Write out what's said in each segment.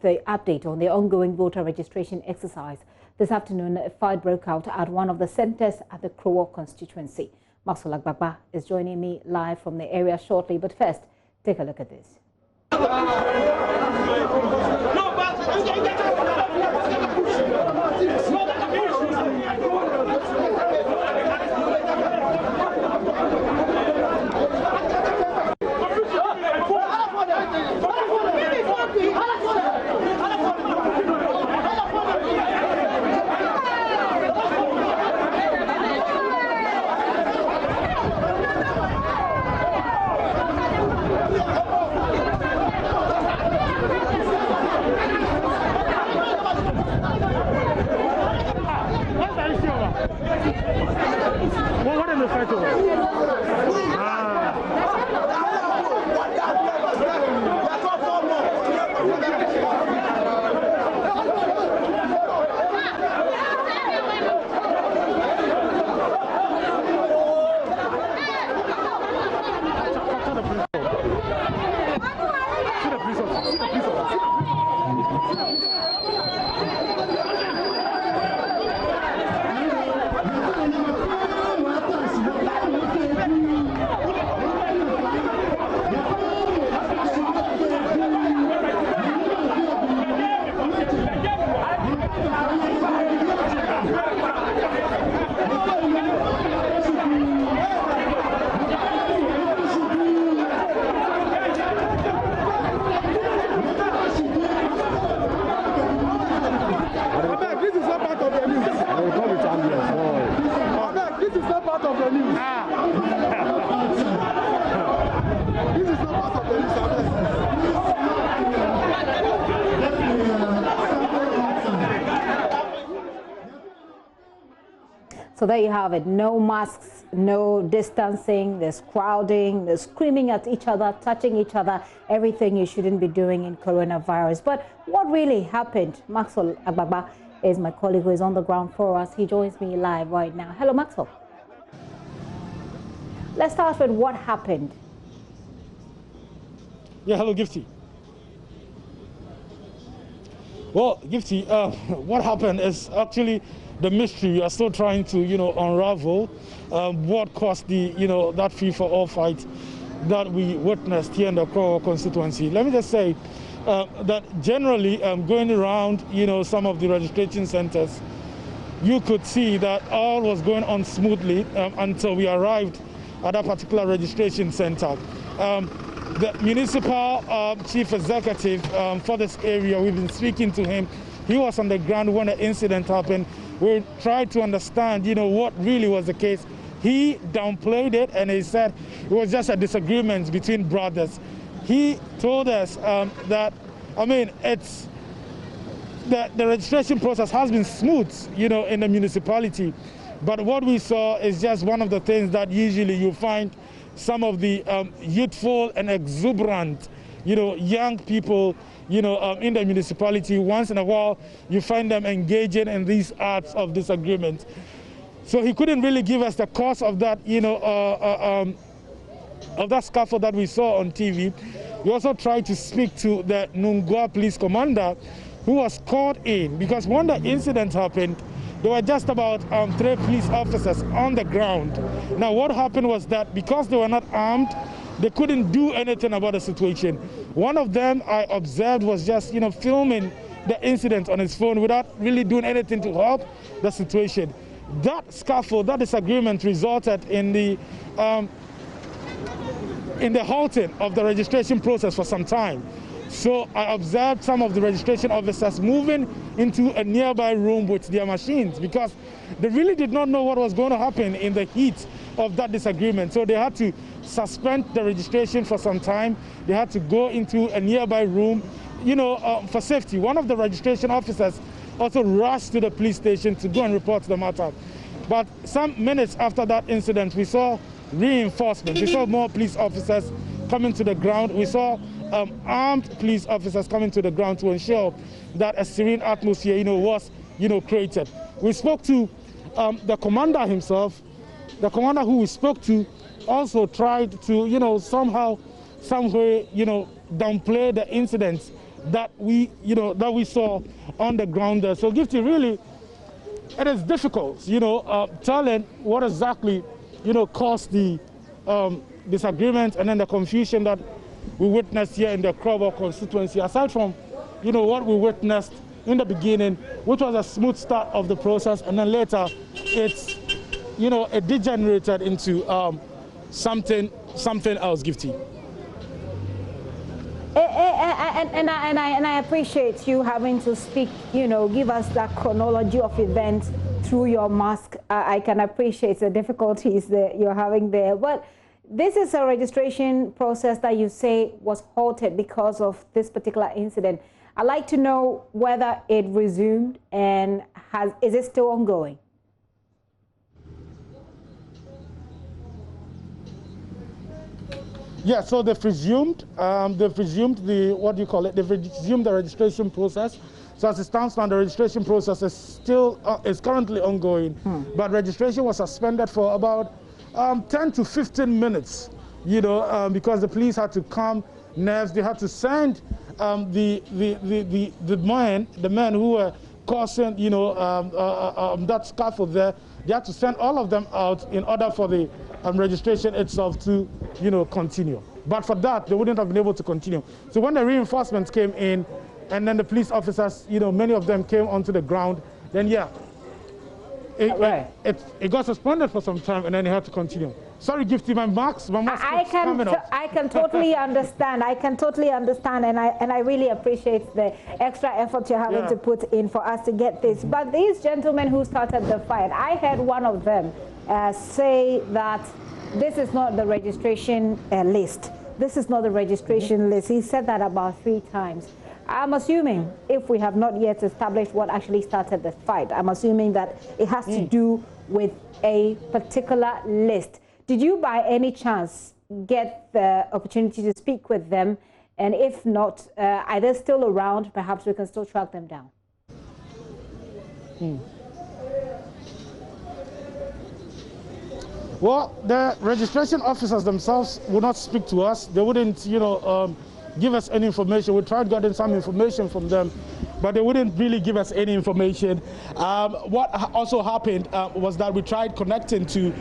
the update on the ongoing voter registration exercise. This afternoon, a fight broke out at one of the centers at the Krowor constituency. Maxwell Agbagba is joining me live from the area shortly, but first, take a look at this. So there you have it. No masks, no distancing, there's crowding, there's screaming at each other, touching each other, everything you shouldn't be doing in coronavirus. But what really happened? Maxwell Agbagba is my colleague who is on the ground for us. He joins me live right now. Hello, Maxwell. Let's start with what happened. Yeah, hello, Gifty. Well, Gifty, what happened is actually the mystery. We are still trying to, unravel what caused the, that free-for-all fight that we witnessed here in the Krowor constituency. Let me just say that generally, going around, some of the registration centers, you could see that all was going on smoothly until we arrived at that particular registration center. The municipal chief executive for this area, we've been speaking to him. He was on the ground when the incident happened. We tried to understand, what really was the case. He downplayed it and he said it was just a disagreement between brothers. He told us that, it's the registration process has been smooth, in the municipality. But what we saw is just one of the things that usually you find some of the youthful and exuberant, young people, in the municipality. Once in a while, you find them engaging in these acts of disagreement. So he couldn't really give us the cause of that, of that scuffle that we saw on TV. We also tried to speak to the Nungua police commander, who was called in because when the incident happened, there were just about 3 police officers on the ground. Now, what happened was that because they were not armed, they couldn't do anything about the situation. One of them I observed was just, filming the incident on his phone without really doing anything to help the situation. That scuffle, that disagreement resulted in the halting of the registration process for some time. So I observed some of the registration officers moving into a nearby room with their machines because they really did not know what was going to happen in the heat of that disagreement. So they had to suspend the registration for some time. They had to go into a nearby room, for safety. One of the registration officers also rushed to the police station to go and report the matter. But some minutes after that incident, we saw reinforcement. We saw more police officers coming to the ground. We saw armed police officers coming to the ground to ensure that a serene atmosphere, was, created. We spoke to the commander himself. The commander who we spoke to also tried to, somehow, some way, downplay the incidents that we saw on the ground there. So Gifty, really, it is difficult, telling what exactly, caused the disagreement and then the confusion that we witnessed here in the Krowor constituency. Aside from, what we witnessed in the beginning, which was a smooth start of the process, and then later it degenerated into something else, Gifty. And I appreciate you having to speak, give us that chronology of events through your mask. I can appreciate the difficulties that you're having there. But this is a registration process that you say was halted because of this particular incident. I'd like to know whether it resumed and is it still ongoing? Yeah, so they've resumed the, what do you call it? They've resumed the registration process. So as it stands now, the registration process is still is currently ongoing, but registration was suspended for about 10 to 15 minutes, because the police had to come. Next, they had to send the men who were causing, that scaffold there. They had to send all of them out in order for the registration itself to, continue. But for that, they wouldn't have been able to continue. So when the reinforcements came in, and then the police officers, many of them came onto the ground, then yeah, it got suspended for some time, and then it had to continue. Sorry, Gifty, my marks I can totally understand. I can totally understand, and I really appreciate the extra effort you're having to put in for us to get this. But these gentlemen who started the fight, I heard one of them say that this is not the registration list. This is not the registration list. He said that about 3 times. I'm assuming, if we have not yet established what actually started the fight, I'm assuming that it has to do with a particular list. Did you by any chance get the opportunity to speak with them? And if not, are they still around? Perhaps we can still track them down. Well, the registration officers themselves would not speak to us. They wouldn't, give us any information. We tried getting some information from them, but they wouldn't really give us any information. What also happened was that we tried connecting to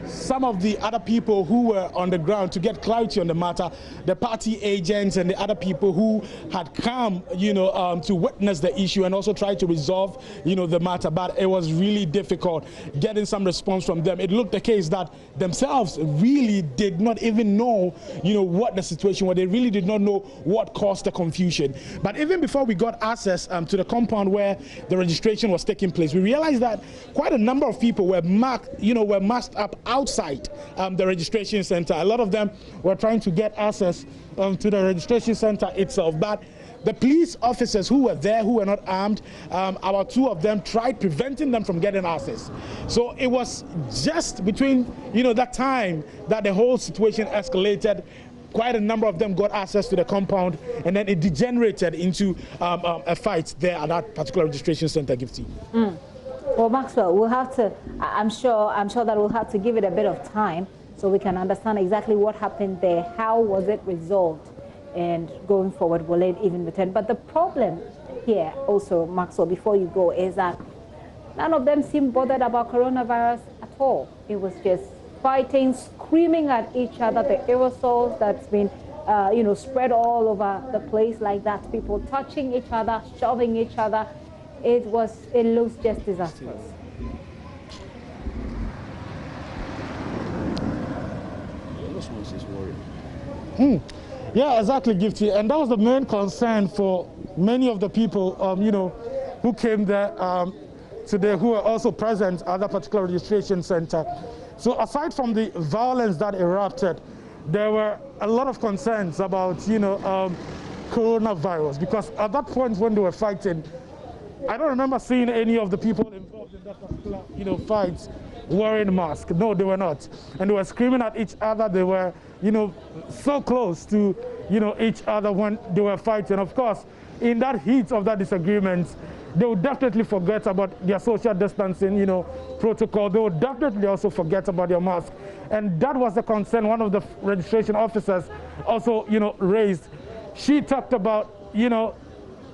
some of the other people who were on the ground to get clarity on the matter, the party agents and the other people who had come, to witness the issue and also try to resolve, the matter. But it was really difficult getting some response from them. It looked the case that themselves really did not even know, what the situation was. They really did not know what caused the confusion. But even before we got access to the compound where the registration was taking place, we realized that quite a number of people were masked up outside the registration center. A lot of them were trying to get access to the registration center itself, but the police officers who were there, who were not armed, about 2 of them tried preventing them from getting access. So it was just between, that time that the whole situation escalated. Quite a number of them got access to the compound, and then it degenerated into a fight there at that particular registration center, Gifty. Well, Maxwell, we'll have to, I'm sure that we'll have to give it a bit of time so we can understand exactly what happened there. How was it resolved? And going forward, will it even return? But the problem here also, Maxwell, before you go, is that none of them seemed bothered about coronavirus at all. It was just fighting, screaming at each other, the aerosols that's been, spread all over the place like that. People touching each other, shoving each other. It looks just disastrous. Yeah, exactly, Gifty. And that was the main concern for many of the people, who came there today, who were also present at that particular registration center. So aside from the violence that erupted, there were a lot of concerns about, coronavirus, because at that point when they were fighting, I don't remember seeing any of the people involved in that particular, fights wearing masks. No, they were not. And they were screaming at each other. They were, so close to, each other when they were fighting. Of course, in that heat of that disagreement, they would definitely forget about their social distancing, protocol. They would definitely also forget about their mask. And that was the concern one of the registration officers also, raised. She talked about, you know,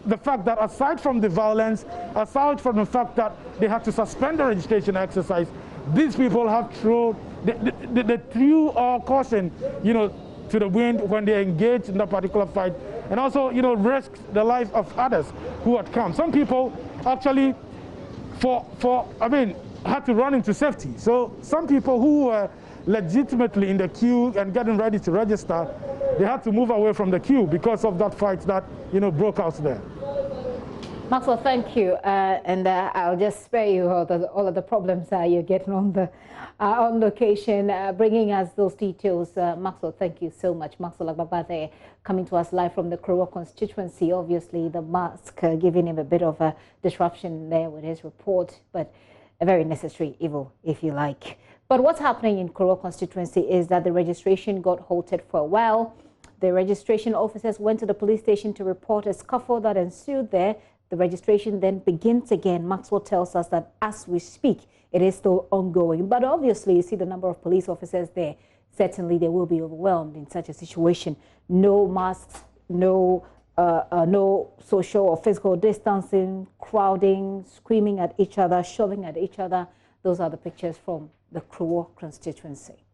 the fact that aside from the violence, aside from the fact that they had to suspend the registration exercise, these people have thrown, they threw caution, you know, to the wind when they engaged in that particular fight, and also, you know, risked the life of others who had come. Some people actually, had to run into safety. So some people who were legitimately in the queue and getting ready to register, they had to move away from the queue because of that fight that, you know, broke out there. Maxwell, thank you, and I'll just spare you all of the problems you're getting on location, bringing us those details. Maxwell, thank you so much. Maxwell Agbabade coming to us live from the Krowor constituency. Obviously, the mask giving him a bit of a disruption there with his report, but a very necessary evil, if you like. But what's happening in Krowor constituency is that the registration got halted for a while. The registration officers went to the police station to report a scuffle that ensued there. The registration then begins again. Maxwell tells us that as we speak, it is still ongoing. But obviously, you see the number of police officers there. Certainly, they will be overwhelmed in such a situation. No masks, no social or physical distancing, crowding, screaming at each other, shoving at each other. Those are the pictures from the Krowor constituency.